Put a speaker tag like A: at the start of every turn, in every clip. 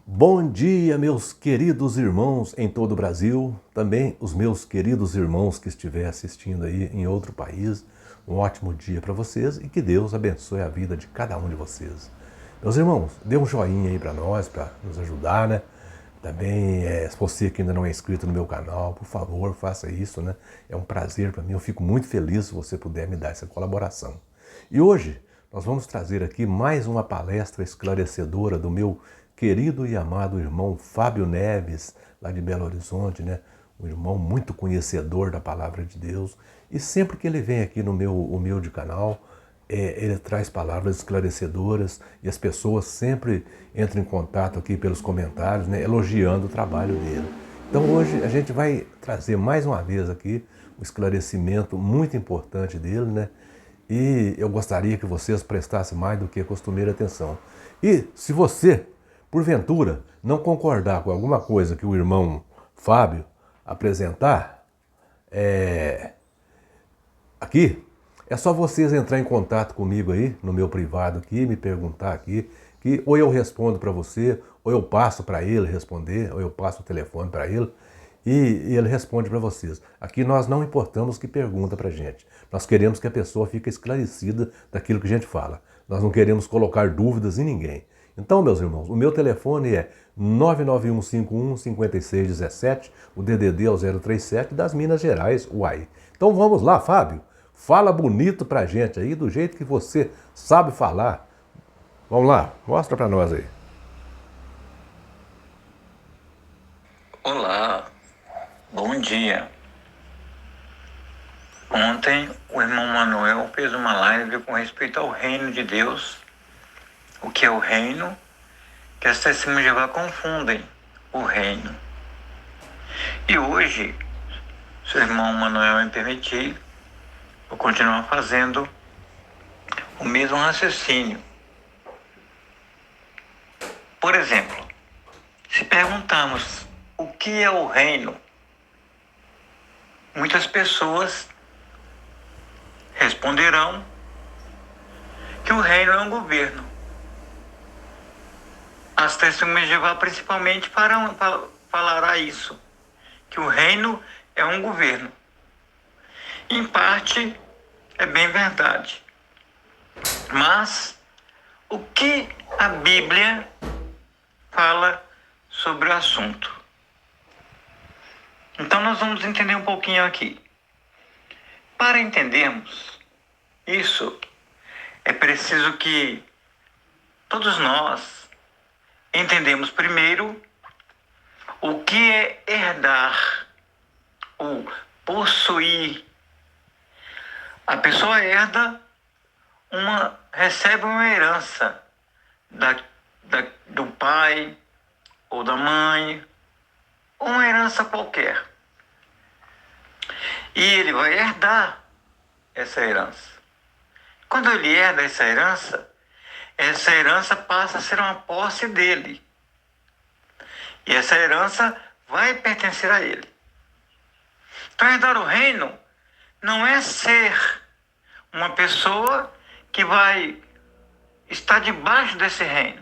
A: Bom dia, meus queridos irmãos em todo o Brasil, também os meus queridos irmãos que estiver assistindo aí em outro país. Um ótimo dia para vocês e que Deus abençoe a vida de cada um de vocês. Meus irmãos, dê um joinha aí para nós, para nos ajudar, né? Também, se você que ainda não é inscrito no meu canal, por favor, faça isso, né? É um prazer para mim, eu fico muito feliz se você puder me dar essa colaboração. E hoje nós vamos trazer aqui mais uma palestra esclarecedora do meu querido e amado irmão Fábio Neves, lá de Belo Horizonte, né? Um irmão muito conhecedor da palavra de Deus. E sempre que ele vem aqui no meu humilde canal, ele traz palavras esclarecedoras e as pessoas sempre entram em contato aqui pelos comentários, né, elogiando o trabalho dele. Então hoje a gente vai trazer mais uma vez aqui um esclarecimento muito importante dele, né? E eu gostaria que vocês prestassem mais do que costumeira atenção. E se você, porventura, não concordar com alguma coisa que o irmão Fábio apresentar, aqui, é só vocês entrar em contato comigo aí, no meu privado aqui, me perguntar aqui, que ou eu respondo para você, ou eu passo para ele responder, ou eu passo o telefone para ele, e ele responde para vocês. Aqui nós não importamos que pergunta para a gente. Nós queremos que a pessoa fique esclarecida daquilo que a gente fala. Nós não queremos colocar dúvidas em ninguém. Então, meus irmãos, o meu telefone é 991515617, o DDD é o 037 das Minas Gerais, Uai. Então vamos lá, Fábio. Fala bonito pra gente aí, do jeito que você sabe falar. Vamos lá, mostra pra nós aí.
B: Olá, bom dia. Ontem o irmão Manuel fez uma live com respeito ao reino de Deus. O que é o reino? Que as testemunhas de Jeová confundem o reino. E hoje, se o irmão Manuel me permitir, vou continuar fazendo o mesmo raciocínio. Por exemplo, se perguntarmos o que é o reino, muitas pessoas responderão que o reino é um governo. As testemunhas de Jeová principalmente falará isso, que o reino é um governo. Em parte, é bem verdade. Mas, o que a Bíblia fala sobre o assunto? Então, nós vamos entender um pouquinho aqui. Para entendermos isso, é preciso que todos nós entendemos primeiro o que é herdar ou possuir. A pessoa recebe uma herança do pai ou da mãe, ou uma herança qualquer. E ele vai herdar essa herança. Quando ele herda essa herança passa a ser uma posse dele. E essa herança vai pertencer a ele. Então, herdar o reino não é ser uma pessoa que vai estar debaixo desse reino.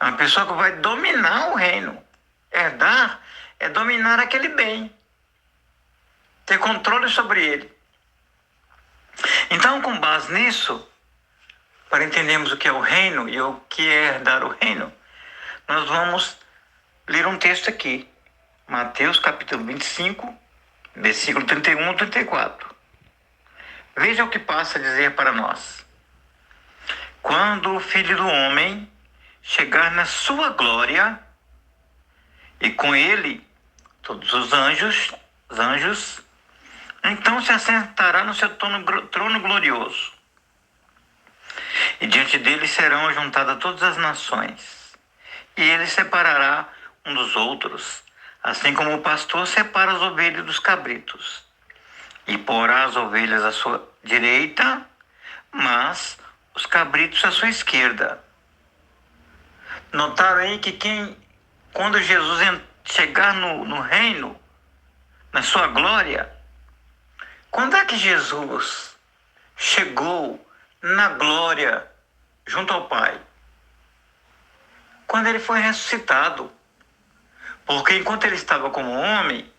B: É uma pessoa que vai dominar o reino. Herdar é dominar aquele bem. Ter controle sobre ele. Então, com base nisso, para entendermos o que é o reino e o que é herdar o reino, nós vamos ler um texto aqui. Mateus capítulo 25, versículo 31 e 34. Veja o que passa a dizer para nós. Quando o Filho do Homem chegar na sua glória, e com ele todos os anjos, então se assentará no seu trono glorioso. E diante dele serão juntadas todas as nações. E ele separará um dos outros, assim como o pastor separa as ovelhas dos cabritos. E porá as ovelhas à sua direita, mas os cabritos à sua esquerda. Notaram aí que quando Jesus chegar no reino, na sua glória, quando é que Jesus chegou na glória junto ao Pai? quando ele foi ressuscitado. Porque enquanto ele estava como homem,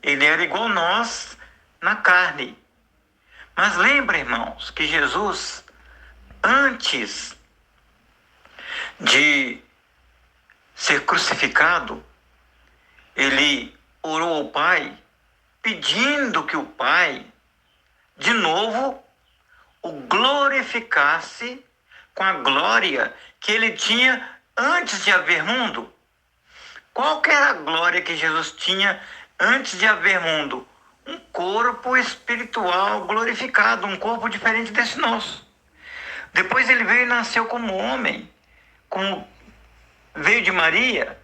B: ele era igual a nós na carne. Mas lembra, irmãos, que Jesus, antes de ser crucificado, ele orou ao Pai, pedindo que o Pai, de novo, o glorificasse com a glória que ele tinha antes de haver mundo. Qual que era a glória que Jesus tinha antes de haver mundo? Um corpo espiritual glorificado, um corpo diferente desse nosso. Depois ele veio e nasceu como homem, veio de Maria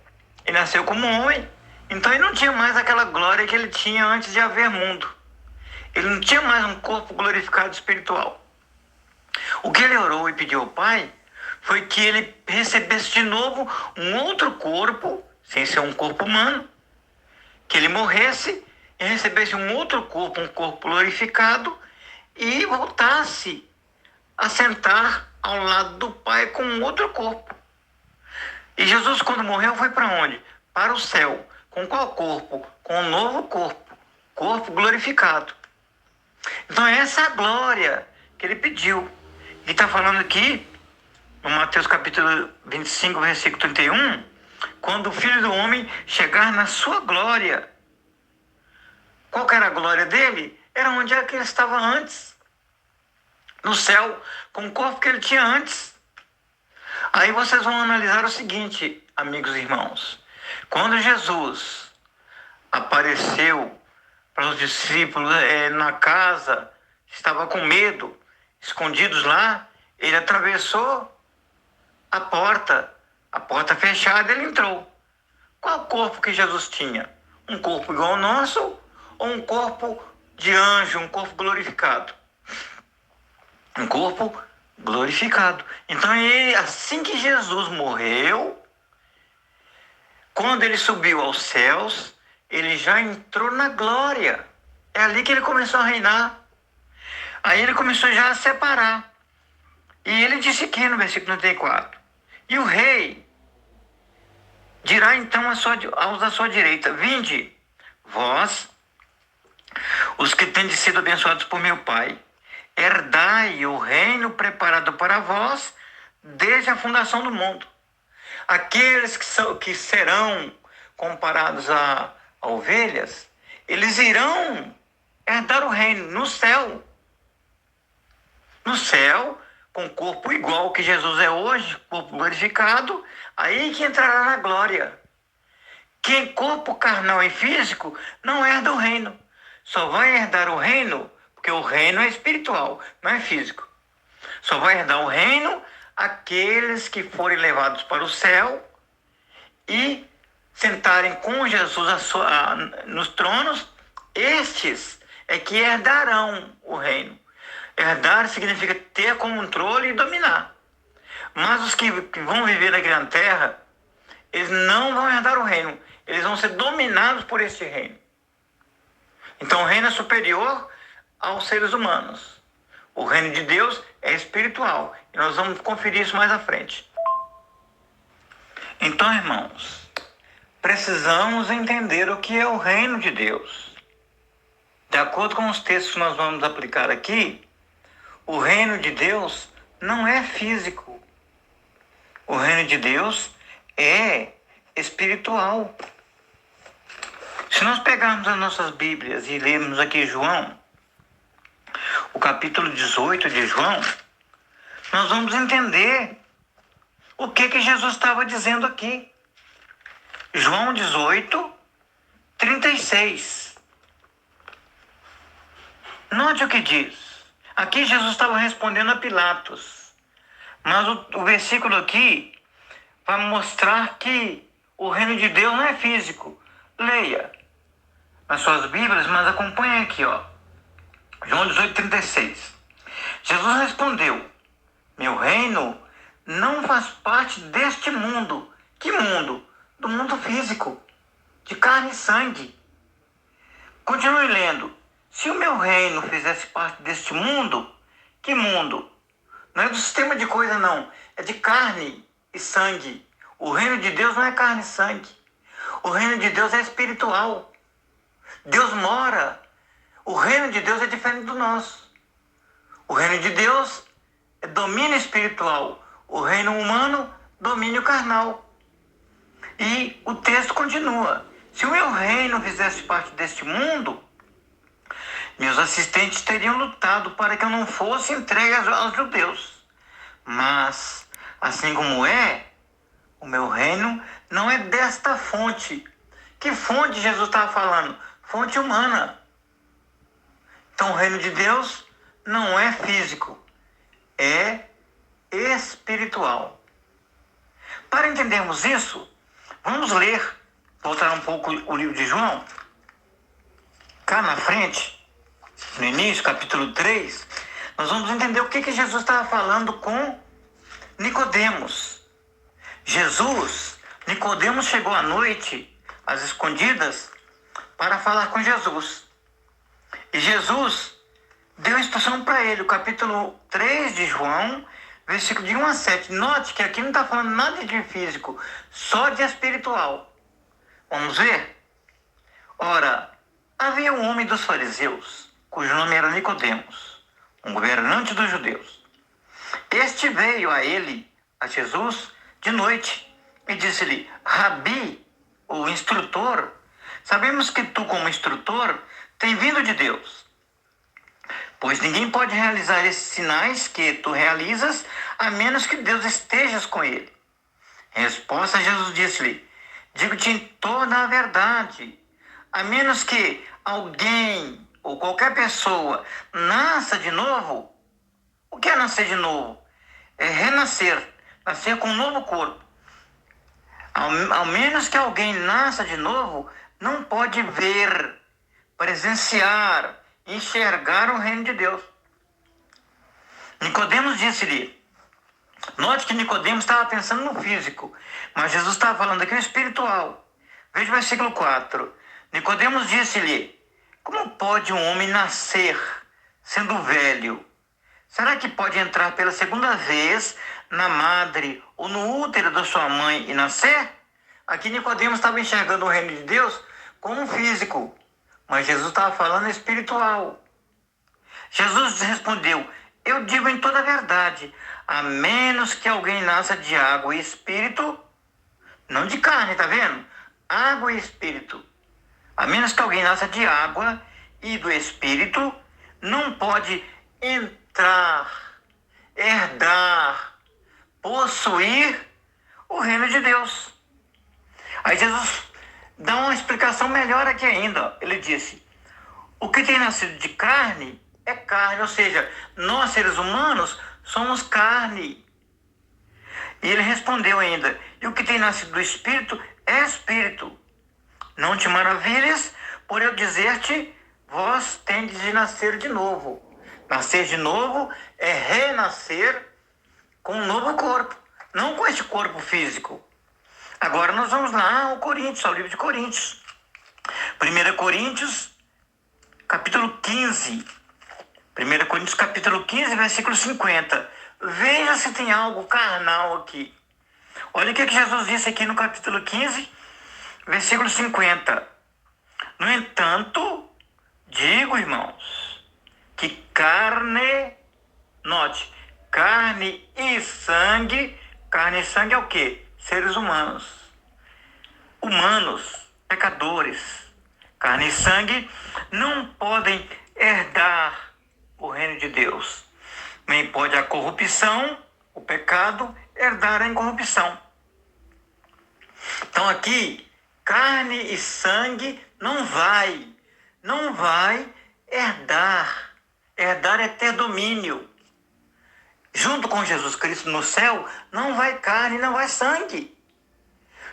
B: e nasceu como homem. Então ele não tinha mais aquela glória que ele tinha antes de haver mundo. Ele não tinha mais um corpo glorificado espiritual. O que ele orou e pediu ao Pai foi que ele recebesse de novo um outro corpo, sem ser um corpo humano, que ele morresse e recebesse um outro corpo, um corpo glorificado, e voltasse a sentar ao lado do Pai com um outro corpo. E Jesus, quando morreu, foi para onde? Para o céu. Com qual corpo? Com um novo corpo, corpo glorificado. Então essa é a glória que ele pediu. Ele está falando aqui, no Mateus capítulo 25, versículo 31, quando o Filho do Homem chegar na sua glória. Qual que era a glória dele? Era onde é que ele estava antes. No céu, com o corpo que ele tinha antes. Aí vocês vão analisar o seguinte, amigos e irmãos. Quando Jesus apareceu para os discípulos na casa, estava com medo, escondidos lá, ele atravessou a porta fechada, ele entrou. Qual corpo que Jesus tinha? Um corpo igual ao nosso ou um corpo de anjo, um corpo glorificado? Um corpo glorificado. Então, assim que Jesus morreu, quando ele subiu aos céus, ele já entrou na glória. É ali que ele começou a reinar. Aí ele começou já a separar. E ele disse aqui no versículo 34, e o rei dirá então aos da sua direita, vinde, vós, os que tendes sido abençoados por meu Pai, herdai o reino preparado para vós desde a fundação do mundo. Aqueles que serão comparados a ovelhas, eles irão herdar o reino no céu. No céu, com corpo igual que Jesus é hoje, corpo glorificado, aí que entrará na glória. Quem corpo carnal e físico não herda o reino. Só vai herdar o reino, porque o reino é espiritual, não é físico. Só vai herdar o reino aqueles que forem levados para o céu e sentarem com Jesus nos tronos. Estes é que herdarão o reino. Herdar significa ter controle e dominar. Mas os que vão viver aqui na terra, eles não vão herdar o reino. Eles vão ser dominados por este reino. Então o reino é superior aos seres humanos. O reino de Deus é espiritual. E nós vamos conferir isso mais à frente. Então, irmãos, precisamos entender o que é o reino de Deus. De acordo com os textos que nós vamos aplicar aqui, o reino de Deus não é físico. O reino de Deus é espiritual. Se nós pegarmos as nossas Bíblias e lermos aqui João, o capítulo 18 de João, nós vamos entender o que Jesus estava dizendo aqui. João 18, 36. Note o que diz. Aqui Jesus estava respondendo a Pilatos. Mas o versículo aqui vai mostrar que o reino de Deus não é físico. Leia nas suas Bíblias, mas acompanhe aqui, ó. João 18, 36. Jesus respondeu, meu reino não faz parte deste mundo. Que mundo? Do mundo físico, de carne e sangue. Continue lendo. Se o meu reino fizesse parte deste mundo, que mundo? Não é do sistema de coisa, não. É de carne e sangue. O reino de Deus não é carne e sangue. O reino de Deus é espiritual. Deus mora. O reino de Deus é diferente do nosso. O reino de Deus é domínio espiritual. O reino humano, domínio carnal. E o texto continua. Se o meu reino fizesse parte deste mundo, meus assistentes teriam lutado para que eu não fosse entregue aos judeus. Mas, assim como é, o meu reino não é desta fonte. Que fonte Jesus estava falando? Fonte humana. Então o reino de Deus não é físico, é espiritual. Para entendermos isso, vamos ler, voltar um pouco o livro de João. Cá na frente, no início, capítulo 3, nós vamos entender o que Jesus estava falando com Nicodemos. Nicodemos chegou à noite, às escondidas, para falar com Jesus. E Jesus deu instrução para ele, o capítulo 3 de João, versículo de 1 a 7. Note que aqui não está falando nada de físico, só de espiritual. Vamos ver? Ora, havia um homem dos fariseus, cujo nome era Nicodemos, um governante dos judeus. Este veio a Jesus, de noite, e disse-lhe: Rabi, o instrutor, sabemos que tu, como instrutor, tem vindo de Deus, pois ninguém pode realizar esses sinais que tu realizas, a menos que Deus esteja com ele. Em resposta, Jesus disse-lhe: digo-te em toda a verdade, a menos que alguém ou qualquer pessoa nasça de novo. O que é nascer de novo? É renascer, nascer com um novo corpo. Ao menos que alguém nasça de novo, não pode ver, presenciar, enxergar o reino de Deus. Nicodemos disse-lhe, note que Nicodemos estava pensando no físico, mas Jesus estava falando aqui no espiritual. Veja o versículo 4. Nicodemos disse-lhe: como pode um homem nascer sendo velho? Será que pode entrar pela segunda vez na madre ou no útero da sua mãe e nascer? Aqui Nicodemos estava enxergando o reino de Deus como físico, mas Jesus estava falando espiritual. Jesus respondeu: eu digo em toda a verdade, a menos que alguém nasça de água e espírito, não de carne, tá vendo? Água e espírito. A menos que alguém nasça de água e do espírito, não pode entrar, herdar, possuir o reino de Deus. Aí Jesus dá uma explicação melhor aqui ainda. Ele disse: o que tem nascido de carne é carne, ou seja, nós seres humanos somos carne. E ele respondeu ainda: e o que tem nascido do Espírito é Espírito. Não te maravilhes por eu dizer-te, vós tendes de nascer de novo. Nascer de novo é renascer com um novo corpo, não com este corpo físico. Agora nós vamos lá ao Coríntios, ao livro de Coríntios. 1 Coríntios, capítulo 15. 1 Coríntios, capítulo 15, versículo 50. Veja se tem algo carnal aqui. Olha o que Jesus disse aqui no capítulo 15, versículo 50. No entanto, digo, irmãos, que note, carne e sangue é o quê? Seres humanos, pecadores. Carne e sangue não podem herdar o reino de Deus. Nem pode a corrupção, o pecado, herdar a incorrupção. Então aqui, carne e sangue não vai herdar. Herdar é ter domínio. Junto com Jesus Cristo no céu, não vai carne, não vai sangue.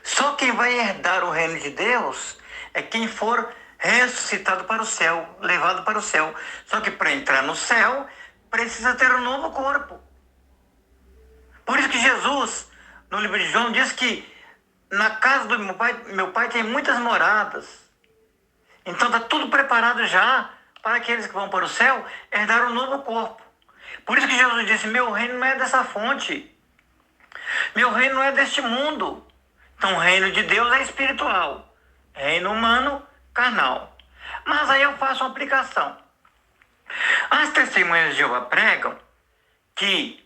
B: Só quem vai herdar o reino de Deus é quem for ressuscitado para o céu, levado para o céu. Só que para entrar no céu, precisa ter um novo corpo. Por isso que Jesus, no livro de João, diz que na casa do meu pai tem muitas moradas. Então está tudo preparado já para aqueles que vão para o céu herdar um novo corpo. Por isso que Jesus disse: meu reino não é dessa fonte. Meu reino não é deste mundo. Então o reino de Deus é espiritual, reino humano, carnal. Mas aí eu faço uma aplicação. As testemunhas de Jeová pregam que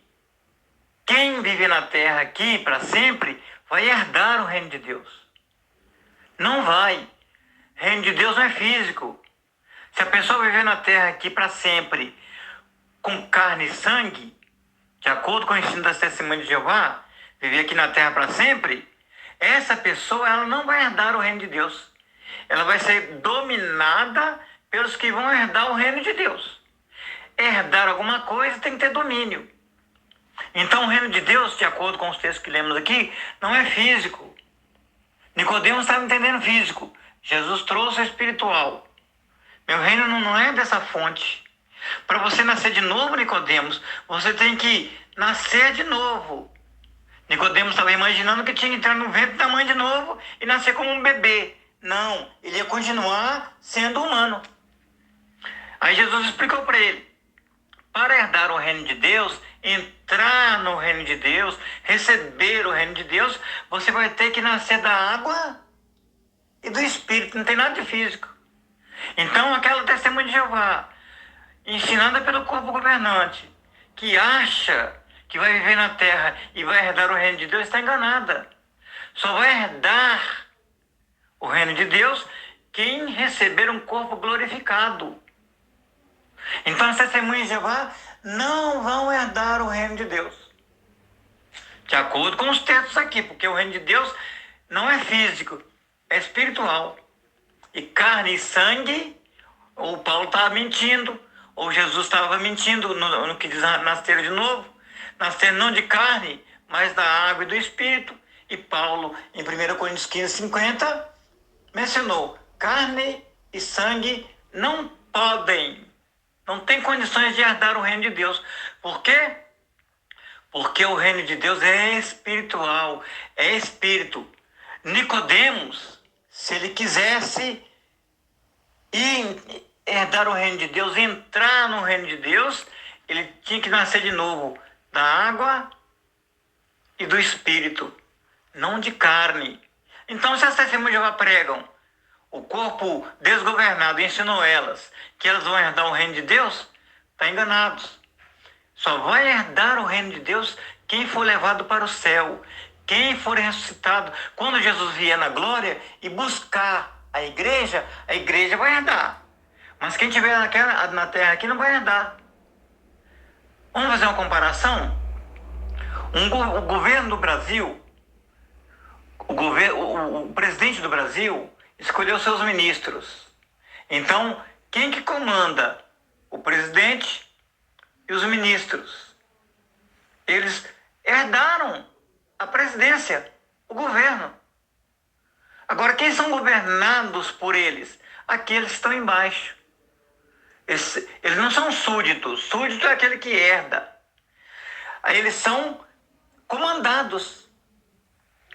B: quem vive na terra aqui para sempre vai herdar o reino de Deus. Não vai. O reino de Deus não é físico. Se a pessoa viver na terra aqui para sempre, com carne e sangue, de acordo com o ensino das testemunhas de Jeová, viver aqui na terra para sempre, essa pessoa ela não vai herdar o reino de Deus. Ela vai ser dominada pelos que vão herdar o reino de Deus. Herdar alguma coisa tem que ter domínio. Então o reino de Deus, de acordo com os textos que lemos aqui, não é físico. Nicodemos estava entendendo físico. Jesus trouxe o espiritual. Meu reino não é dessa fonte. Para você nascer de novo, Nicodemos, você tem que nascer de novo. Nicodemos estava imaginando que tinha que entrar no ventre da mãe de novo e nascer como um bebê. Não, ele ia continuar sendo humano. Aí Jesus explicou para ele: para herdar o reino de Deus, entrar no reino de Deus, receber o reino de Deus, você vai ter que nascer da água e do Espírito, não tem nada de físico. Então aquela testemunha de Jeová, ensinada pelo corpo governante, que acha que vai viver na terra e vai herdar o reino de Deus, está enganada. Só vai herdar o reino de Deus quem receber um corpo glorificado. Então as testemunhas de Jeová não vão herdar o reino de Deus. De acordo com os textos aqui, porque o reino de Deus não é físico, é espiritual. E carne e sangue, ou Paulo estava mentindo, ou Jesus estava mentindo no que diz nascer de novo. Nascer não de carne, mas da água e do Espírito. E Paulo, em 1 Coríntios 15:50, mencionou: carne e sangue não podem, não tem condições de herdar o reino de Deus. Por quê? Porque o reino de Deus é espiritual, é espírito. Nicodemos, se ele quisesse herdar o reino de Deus, entrar no reino de Deus, ele tinha que nascer de novo da água e do Espírito, não de carne. Então, se as testemunhas de Jeová pregam o corpo desgovernado ensinou elas que elas vão herdar o reino de Deus, está enganados. Só vai herdar o reino de Deus quem for levado para o céu, quem for ressuscitado. Quando Jesus vier na glória e buscar a igreja vai herdar. Mas quem estiver na terra aqui não vai herdar. Vamos fazer uma comparação? O governo do Brasil, o presidente do Brasil escolheu seus ministros. Então, quem que comanda? O presidente e os ministros. Eles herdaram a presidência, o governo. Agora, quem são governados por eles? Aqueles que estão embaixo. Eles não são súditos. Súdito é aquele que herda. Aí eles são comandados.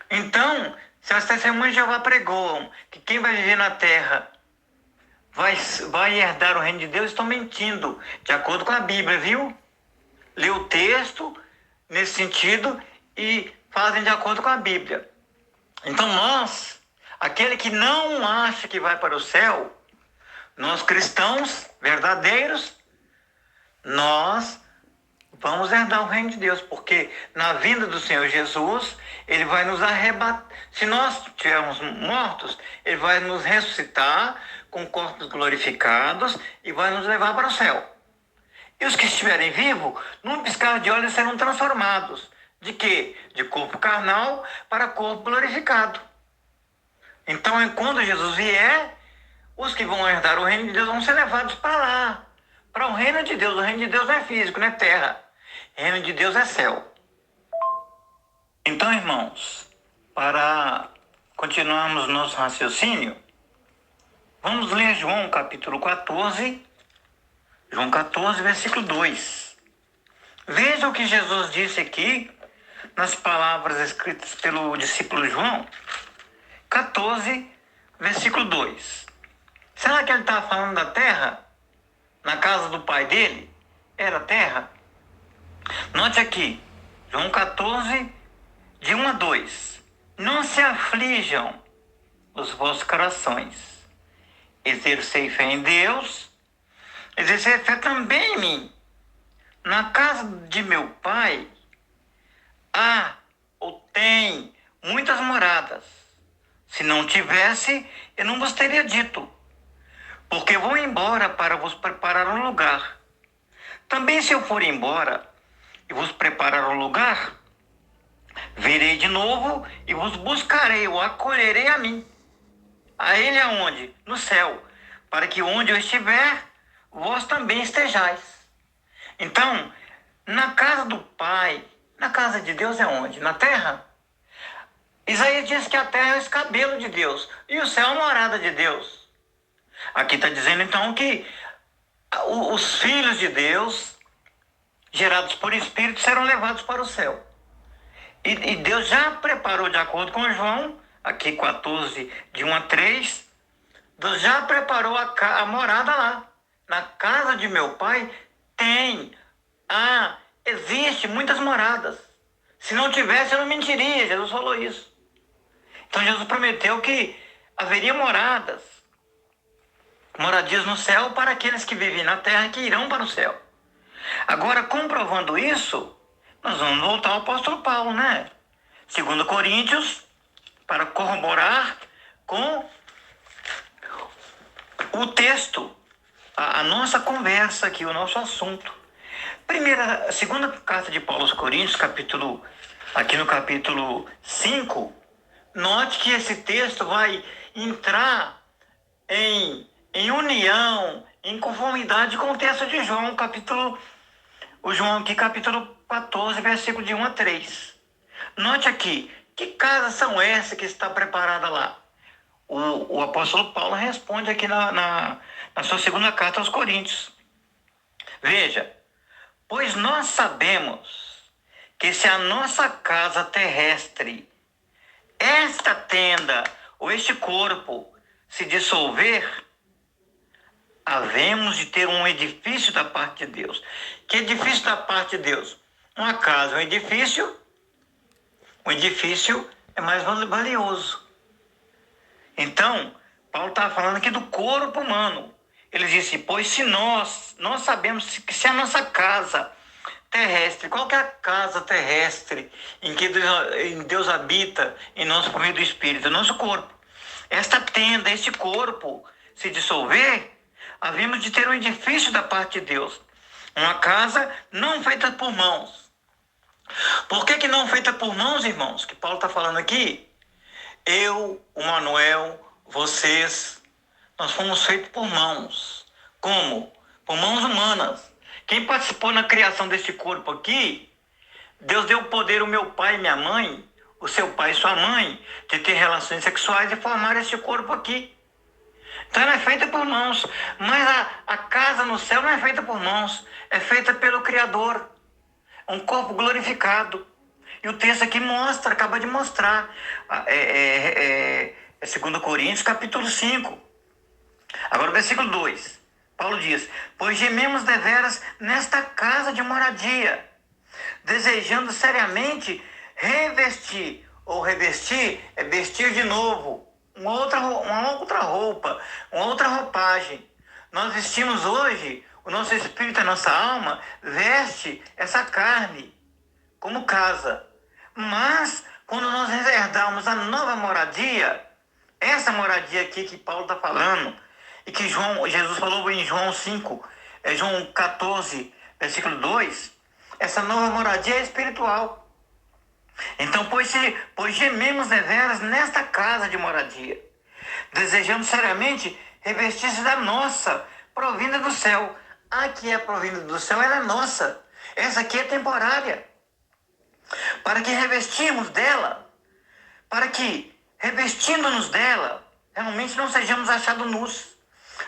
B: Então, se as testemunhas de Jeová pregoam que quem vai viver na terra vai herdar o reino de Deus, estão mentindo, de acordo com a Bíblia, viu? Lê o texto nesse sentido e fazem de acordo com a Bíblia. Então nós, aquele que não acha que vai para o céu, nós cristãos verdadeiros, nós vamos herdar o reino de Deus, porque na vinda do Senhor Jesus, Ele vai nos arrebatar. Se nós estivermos mortos, Ele vai nos ressuscitar com corpos glorificados e vai nos levar para o céu. E os que estiverem vivos, num piscar de olhos, serão transformados. De quê? De corpo carnal para corpo glorificado. Então, quando Jesus vier, os que vão herdar o reino de Deus vão ser levados para lá, para o reino de Deus. O reino de Deus não é físico, não é terra. O reino de Deus é céu. Então, irmãos, para continuarmos nosso raciocínio, vamos ler João capítulo 14, João 14, versículo 2. Veja o que Jesus disse aqui, nas palavras escritas pelo discípulo João, 14, versículo 2. Será que ele estava falando da terra? Na casa do pai dele? Era terra? Note aqui, João 14, de 1 a 2. Não se aflijam os vossos corações. Exercei fé em Deus, exercei fé também em mim. Na casa de meu pai há ou tem muitas moradas. Se não tivesse, eu não vos teria dito, porque vou embora para vos preparar um lugar. Também se eu for embora e vos preparar um lugar, virei de novo e vos buscarei, ou acolherei a mim. A ele aonde? No céu, para que onde eu estiver, vós também estejais. Então, na casa do Pai, na casa de Deus é onde? Na terra? Isaías diz que a terra é o escabelo de Deus e o céu é a morada de Deus. Aqui está dizendo então que os filhos de Deus, gerados por Espírito, serão levados para o céu. E Deus já preparou, de acordo com João, aqui 14, de 1 a 3, Deus já preparou a morada lá. Na casa de meu pai existe muitas moradas. Se não tivesse, eu não mentiria. Jesus falou isso. Então Jesus prometeu que haveria moradias no céu para aqueles que vivem na terra e que irão para o céu. Agora, comprovando isso, nós vamos voltar ao apóstolo Paulo, né? 2 Coríntios, para corroborar com o texto, a nossa conversa aqui, o nosso assunto. Segunda carta de Paulo aos Coríntios, aqui no capítulo 5, note que esse texto vai entrar em união, em conformidade com o texto de João, capítulo 14, versículo de 1 a 3. Note aqui, que casas são essas que está preparada lá? O apóstolo Paulo responde aqui na sua segunda carta aos Coríntios. Veja, pois nós sabemos que se a nossa casa terrestre, esta tenda ou este corpo se dissolver, havemos de ter um edifício da parte de Deus. Que edifício da parte de Deus? Uma casa, um edifício é mais valioso. Então, Paulo está falando aqui do corpo humano. Ele disse, pois se nós sabemos que se a nossa casa terrestre, qual que é a casa terrestre em que Deus habita em nós por meio do Espírito? O nosso corpo. Esta tenda, este corpo se dissolver, havemos de ter um edifício da parte de Deus. Uma casa não feita por mãos. Por que não feita por mãos, irmãos? Que Paulo está falando aqui. Eu, o Manuel, vocês, nós fomos feitos por mãos. Como? Por mãos humanas. Quem participou na criação desse corpo aqui, Deus deu o poder ao meu pai e minha mãe, o seu pai e sua mãe, de ter relações sexuais e formar esse corpo aqui. Então ela é feita por mãos, mas a casa no céu não é feita por mãos, é feita pelo Criador. Um corpo glorificado. E o texto aqui acaba de mostrar. 2 Coríntios, capítulo 5. Agora o versículo 2. Paulo diz, pois gememos deveras nesta casa de moradia, desejando seriamente revestir, ou revestir é vestir de novo, uma outra roupa, uma outra roupagem. Nós vestimos hoje, o nosso espírito, a nossa alma, veste essa carne como casa. Mas, quando nós herdarmos a nova moradia, essa moradia aqui que Paulo está falando, e que Jesus falou em João 5, João 14, versículo 2, essa nova moradia é espiritual. Então, pois gememos deveras nesta casa de moradia, desejando seriamente revestir-se da nossa, provinda do céu. A que é provinda do céu, ela é nossa. Essa aqui é temporária. Para que revestimos dela, para que, revestindo-nos dela, realmente não sejamos achados nus.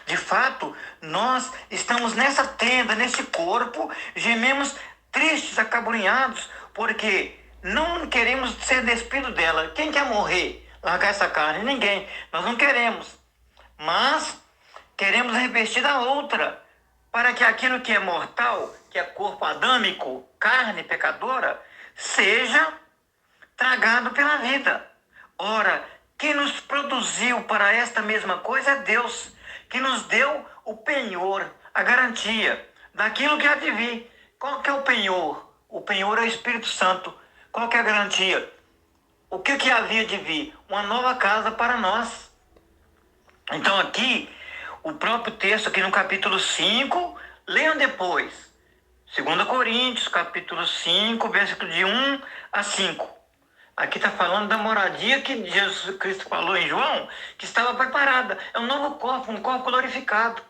B: De fato, nós estamos nessa tenda, nesse corpo, gememos tristes, acabrunhados, porque não queremos ser despidos dela. Quem quer morrer, largar essa carne? Ninguém. Nós não queremos. Mas queremos revestir da outra, para que aquilo que é mortal, que é corpo adâmico, carne pecadora, seja tragado pela vida. Ora, quem nos produziu para esta mesma coisa é Deus, que nos deu o penhor, a garantia daquilo que há de vir. Qual que é o penhor? O penhor é o Espírito Santo. Qual que é a garantia? O que havia de vir? Uma nova casa para nós. Então aqui, o próprio texto aqui no capítulo 5, leiam depois. 2 Coríntios, capítulo 5, versículo de 1 a 5. Aqui está falando da moradia que Jesus Cristo falou em João, que estava preparada. É um novo corpo, um corpo glorificado.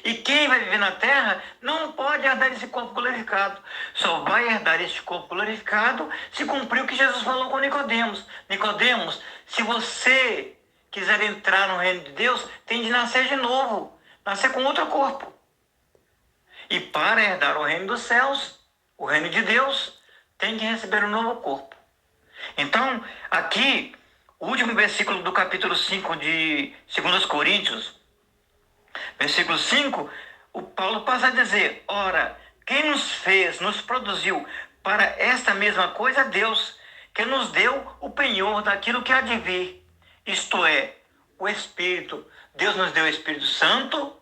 B: E quem vai viver na terra não pode herdar esse corpo glorificado. Só vai herdar esse corpo glorificado se cumprir o que Jesus falou com Nicodemos. Nicodemos, se você quiser entrar no reino de Deus, tem de nascer de novo. Nascer com outro corpo. E para herdar o reino dos céus, o reino de Deus, tem que receber um novo corpo. Então, aqui, o último versículo do capítulo 5 de 2 Coríntios, versículo 5, o Paulo passa a dizer: ora, quem nos fez, nos produziu para esta mesma coisa é Deus, que nos deu o penhor daquilo que há de vir, isto é, o Espírito. Deus nos deu o Espírito Santo,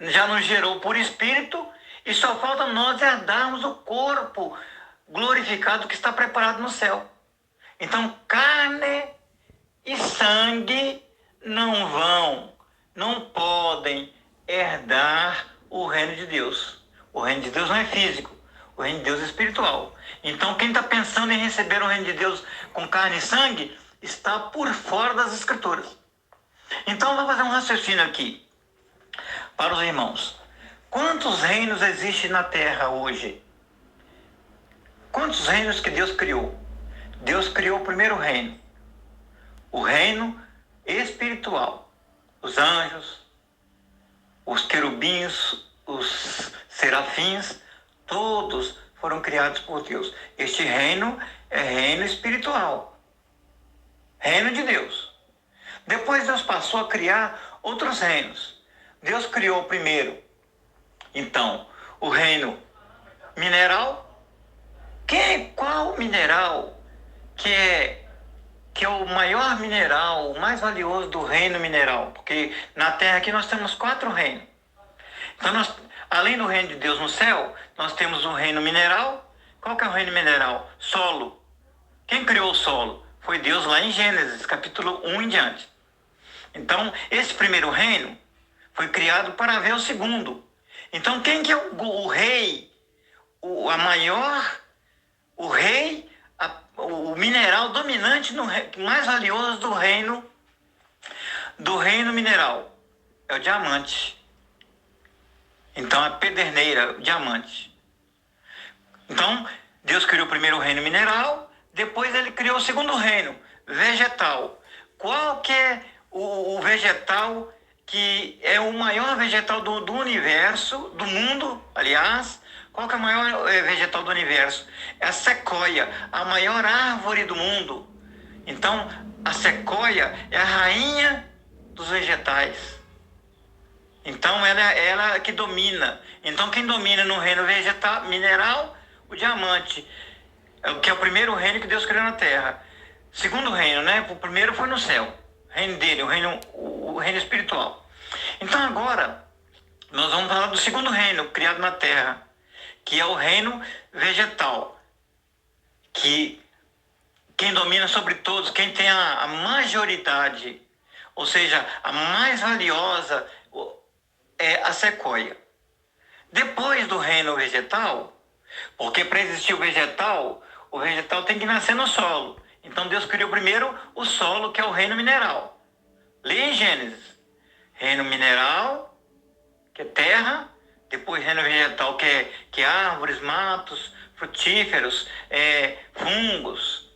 B: já nos gerou por Espírito, e só falta nós herdarmos o corpo glorificado que está preparado no céu. Então, carne e sangue não podem herdar o reino de Deus. O reino de Deus não é físico, o reino de Deus é espiritual. Então, quem está pensando em receber o reino de Deus com carne e sangue, está por fora das Escrituras. Então, vou fazer um raciocínio aqui para os irmãos. Quantos reinos existem na terra hoje? Quantos reinos que Deus criou? Deus criou o primeiro reino, o reino espiritual. Os anjos, os querubins, os serafins, todos foram criados por Deus. Este reino é reino espiritual, reino de Deus. Depois Deus passou a criar outros reinos. Deus criou primeiro, então, o reino mineral. Qual mineral que é o maior mineral, o mais valioso do reino mineral? Porque na Terra aqui nós temos 4 reinos. Então, além do reino de Deus no céu, nós temos o reino mineral. Qual que é o reino mineral? Solo. Quem criou o solo? Foi Deus lá em Gênesis, capítulo 1 em diante. Então, esse primeiro reino foi criado para haver o segundo. Então, quem que é o rei? O rei, o mineral dominante, mais valioso do reino mineral, é o diamante. Então, a pederneira, o diamante. Então, Deus criou o primeiro reino mineral, depois ele criou o segundo reino, vegetal. Qual que é o vegetal que é o maior vegetal do universo, do mundo, aliás? Qual que é o maior vegetal do universo? É a sequoia, a maior árvore do mundo. Então, a sequoia é a rainha dos vegetais. Então, ela que domina. Então, quem domina no reino vegetal, mineral, o diamante, que é o primeiro reino que Deus criou na terra. Segundo reino, né? O primeiro foi no céu. O reino dele, o reino espiritual. Então, agora, nós vamos falar do segundo reino criado na terra, que é o reino vegetal, que quem domina sobre todos, quem tem a majoridade, ou seja, a mais valiosa, é a sequoia. Depois do reino vegetal, porque para existir o vegetal tem que nascer no solo. Então Deus criou primeiro o solo, que é o reino mineral. Leia em Gênesis. Reino mineral, que é terra. Depois reino vegetal, que é árvores, matos, frutíferos, fungos,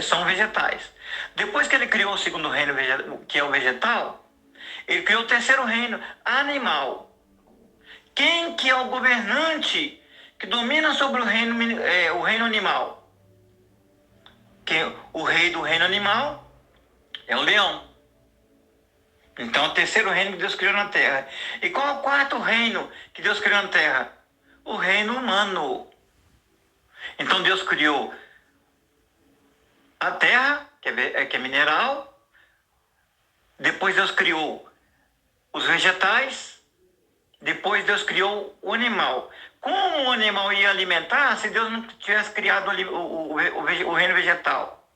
B: são vegetais. Depois que ele criou o segundo reino, que é o vegetal, ele criou o terceiro reino, animal. Quem que é o governante que domina sobre o reino animal? O rei do reino animal é o leão. Então, o terceiro reino que Deus criou na terra. E qual é o quarto reino que Deus criou na terra? O reino humano. Então, Deus criou a terra, que que é mineral. Depois Deus criou os vegetais. Depois Deus criou o animal. Como o animal ia alimentar se Deus não tivesse criado o reino vegetal?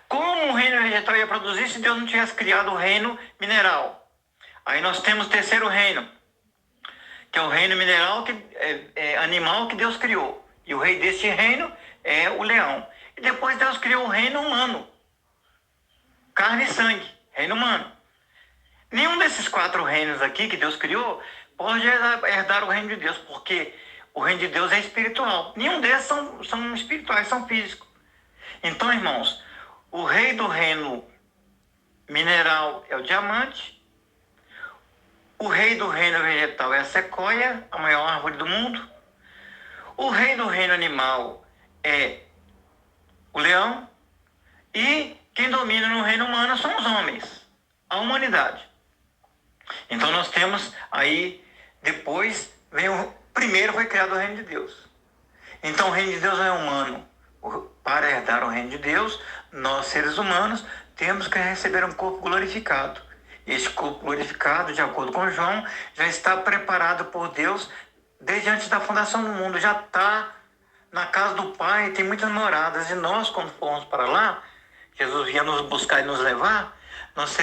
B: Como o reino vegetal ia produzir se Deus não tivesse criado o reino mineral? Aí nós temos o terceiro reino, que é o reino mineral, que é animal que Deus criou. E o rei desse reino é o leão. E depois Deus criou o reino humano. Carne e sangue, reino humano. Nenhum desses 4 reinos aqui que Deus criou pode herdar o reino de Deus, porque o reino de Deus é espiritual. Nenhum desses são espirituais, são físicos. Então, irmãos, o rei do reino mineral é o diamante. O rei do reino vegetal é a sequoia, a maior árvore do mundo. O rei do reino animal é o leão. E quem domina no reino humano são os homens, a humanidade. Então nós temos aí, depois, primeiro foi criado o reino de Deus. Então o reino de Deus é humano. Para herdar o reino de Deus, nós seres humanos temos que receber um corpo glorificado. Este corpo glorificado, de acordo com João, já está preparado por Deus desde antes da fundação do mundo. Já está na casa do Pai, tem muitas moradas. E nós, quando formos para lá, Jesus vinha nos buscar e nos levar, nós seremos